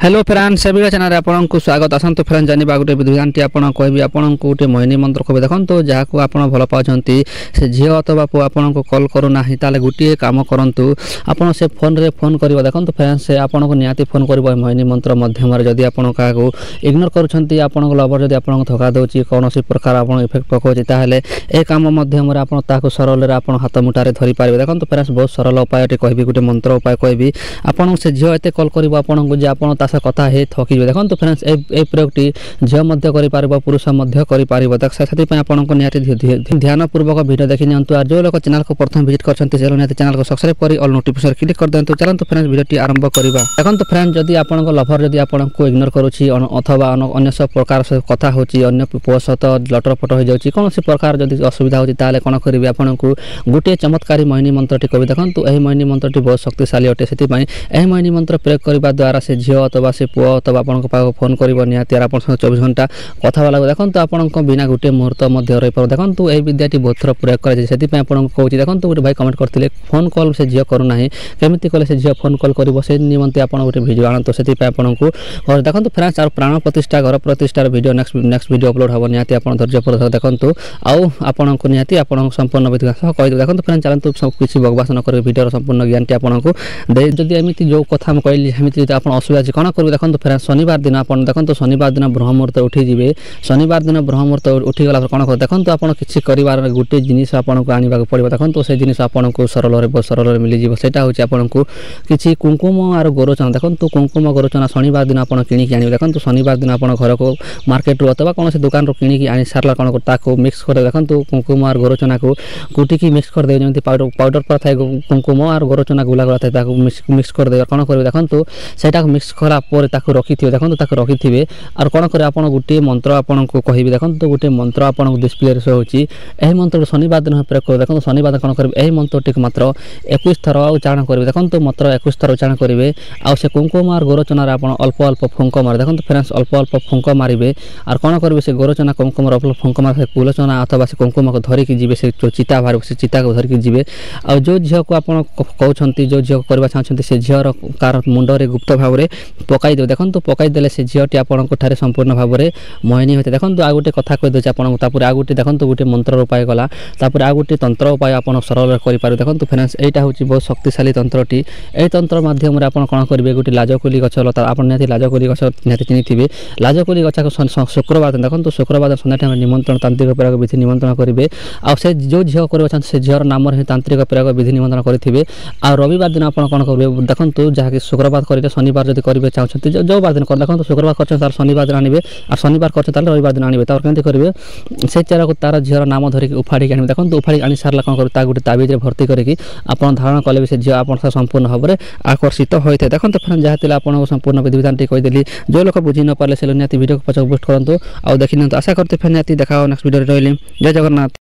Hello friends सभी channel आपको स्वागत आसतु फ्रेंड्स जानवा गोटे विधानटी आप कहबी आपको गोटे मोहिनी मंत्र कह देखो जहाँ आप भल पाँच से झी अथवा पुआ आपको कल करूना ताले गोटे कम करूँ आप से फोन रे फोन कर देखो फ्रेंड्स से आपको निहाती फोन कर मोहिनी मंत्र मध्यम जदि आप इग्नोर करुँच आप लवर जब आपको धोखा दूसरी कौन प्रकार आप इफेक्ट पकाउे ताहले ए कम मध्यम सरल आप हाथ मुठारे धरी पारे देखो फ्रेंड्स बहुत सरल उपाय कहबी गोटे मंत्र उपाय कहबी आपको से झील एत कल कर आपको जे आप कथा हे थकी देखो फ्रेंड्स ए प्रयोगटी झील कर पुरुष कर आपको निहाती ध्यान पूर्वक वीडियो देखी नियंतु और जो लोग चैनल को प्रथम विजिट कर चैनल को सब्सक्राइब कर ऑल नोटिफिकेशन क्लिक कर दिंतु चलते फ्रेंड्स वीडियोटी आरंभ करवा देखो फ्रेंड्स जदि आप लभर जदि आपको इग्नोर करुच्ची अथवा अन्य सब प्रकार कथा होची अन्य पुओ सहित लटर फट हो जाए कौन प्रकार जदि असुविधा होती कौन करेंगे आपको गोटे चमत्कारी मोहिनी मंत्रटी कवि देखो यह मोहिनी मंत्रटी बहुत शक्तिशाली अटे से मोहिनी मंत्र प्रयोग करने द्वारा से झील अथवा से पुओ अथवा आपको फोन कर निहाती आप 24 घंटा कथा वाला देखो आपको बिना गोटे मुहूर्त रही पार देखो यह विद्याटी बहुत थर प्रयोग कर आपको कहूँ देखो गोटे भाई कमेंट करते फोन कल से झील करूना केमी कले से झील फोन कल कर से निमंते आप गोटे भिडियो आणत से आपको देखो फ्रेंड्स और प्राण प्रतिष्ठा घर प्रतिष्ठार वीडियो नेक्स्ट वीडियो अपलोड हम निहाती आप धैर्यपूर्वक देखो आपको निहाती आप संपूर्ण विधि कही देखो फ्रेंड्स चलते सब किसी बकवास न कर वीडियो संपूर्ण ज्ञानटी आपको जदि एमती जो कथा कहली एमती आप असुविधा कौन करेंगे देखो फ्रेंड्स शनिवार दिन आप देखो शनिवार दिन ब्रह्ममुहूर्त उठीजे शनिवार दिन ब्रह्ममुहूर्त उठीगला कौन कर देखो आप किसी कर गोटे जिनिस आपको आने पड़ो देखो से जिन आपको सरल मिलଯିव से आपको किसी कुंकुम और गोरोचना देखो कुंकुम गोरोचना शनिवार दिन आप किणिकी आने देखो शनिवार दिन आप घर को मार्केट अथवा कौन दूकान किणिकी आनी सारा कौन कर मिक्स कर देखो कुंकुम और गोरोचना को कुटिकी मिक्स कर दे जमी पाउडर पर थाए कुंकुम और गोरोचना गुला गुला थाए मिक्स कर दे कौन करेंगे देखो से मिक्स करापर रखी थे देखो रखी थे और कौन कर आप गोटे मंत्र आपको कहि देखो गोटे मंत्र आपको डिस्प्ले शो होची यही मंत्र शनिवार दिन प्रयोग कर देखो शनिवार कौन करेंगे यही मंत्र मात्र 21 थर उच्चारण करेंगे देखो मात्र 21 थर उच्चारण करेंगे आ से कुंकुम और गोरोचनार आप अल्प अल्प फुंक मारे देखो फ्रेंड्स अल्प अल्प फुंक मारे और कौन करेंगे से गोरोचना कुंकुम अल्प फुंक मारे कुलोचना अथवा से कुंकुम को धरिकी जी से जो चिता बाहर से चिता को धरिकी जी और जो झील को आप कहते जो झील करवा चाहते से झील कार मुंडे गुप्त भाव में पकई दे देखो पकईदे से झीलटी आपंठ संपूर्ण भाव में मोहिनी होते देखो आ गोटे कथा कहीदे आपको आ गोटे देखो गोटे मंत्र उपाय गला आ गोटे तंत्र उपाय आप सरल कर देखो फ्रेंड्स यहाँ हूँ बहुत शक्तिशाली तंत्रटी यही तंत्र मध्यम आप कौन करेंगे गोटे लाजकुली गछ लता आप निहाती लाजकुली गछ निहाती चिन्ह लाजकुली गछ को शुक्रवार दिन देखो शुक्रवार सन्ध्या टाइम निमंत्रण तांत्रिक प्रयोग विधि निमंत्रण करेंगे आ से जो झील कर से झील नाम ही तांत्रिक प्रयोग विधि निमंत्रण करेंगे आ रविवार दिन आप कौन करेंगे देखो जहाँकि शुक्रवार करेंगे शनिवार जब करेंगे चाहते जो बार दिन कर देखो शुक्रवार कर शनिवार दिन आने और शनिवार कर रविवार दिन आने कमी करेंगे से चेरा को तार झील नाम धरिक उफाड़ी आने देखो उफाड़ी आनी सारा कौन कर गोटे ताबिज भर्ती करके आप धारण कले भी से झील आप संपूर्ण भाव में आकर्षित होता है देखो फ्रेंड्स जहाँ आपको संपूर्ण विधि विधान कहीदेली जो लोग बुझी न पारे से निहाती वीडियो को पछक पोस्ट करूँ और देखी आशा करते फिर निहाती देखा नेक्स्ट वीडियो रही जय जगन्नाथ।